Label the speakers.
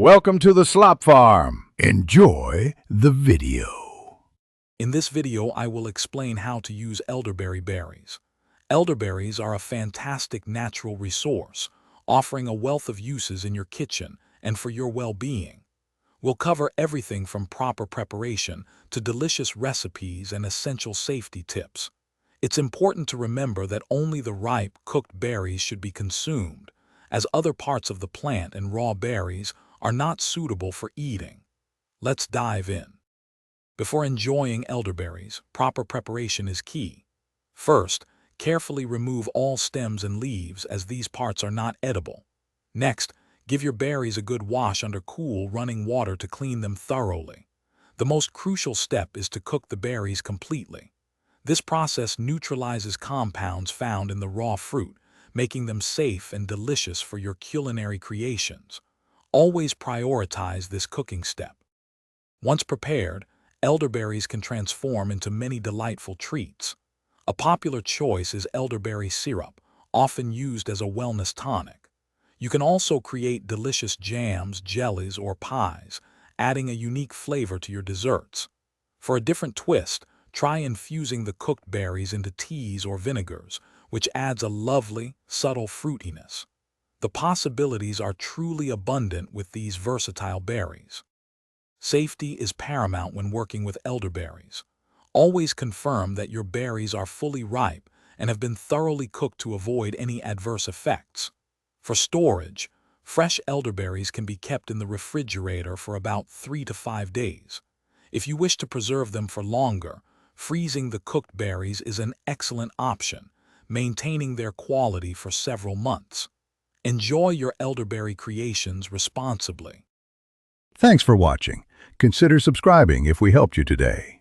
Speaker 1: Welcome to the Slop Farm. Enjoy the video.
Speaker 2: In this video, I will explain how to use elderberry berries. Elderberries are a fantastic natural resource, offering a wealth of uses in your kitchen and for your well-being. We'll cover everything from proper preparation to delicious recipes and essential safety tips. It's important to remember that only the ripe, cooked berries should be consumed, as other parts of the plant and raw berries are not suitable for eating. Let's dive in. Before enjoying elderberries, proper preparation is key. First, carefully remove all stems and leaves, as these parts are not edible. Next, give your berries a good wash under cool, running water to clean them thoroughly. The most crucial step is to cook the berries completely. This process neutralizes compounds found in the raw fruit, making them safe and delicious for your culinary creations. Always prioritize this cooking step. Once prepared, elderberries can transform into many delightful treats. A popular choice is elderberry syrup, often used as a wellness tonic. You can also create delicious jams, jellies, or pies, adding a unique flavor to your desserts. For a different twist, try infusing the cooked berries into teas or vinegars, which adds a lovely, subtle fruitiness. The possibilities are truly abundant with these versatile berries. Safety is paramount when working with elderberries. Always confirm that your berries are fully ripe and have been thoroughly cooked to avoid any adverse effects. For storage, fresh elderberries can be kept in the refrigerator for about 3 to 5 days. If you wish to preserve them for longer, freezing the cooked berries is an excellent option, maintaining their quality for several months. Enjoy your elderberry creations responsibly.
Speaker 1: Thanks for watching. Consider subscribing if we helped you today.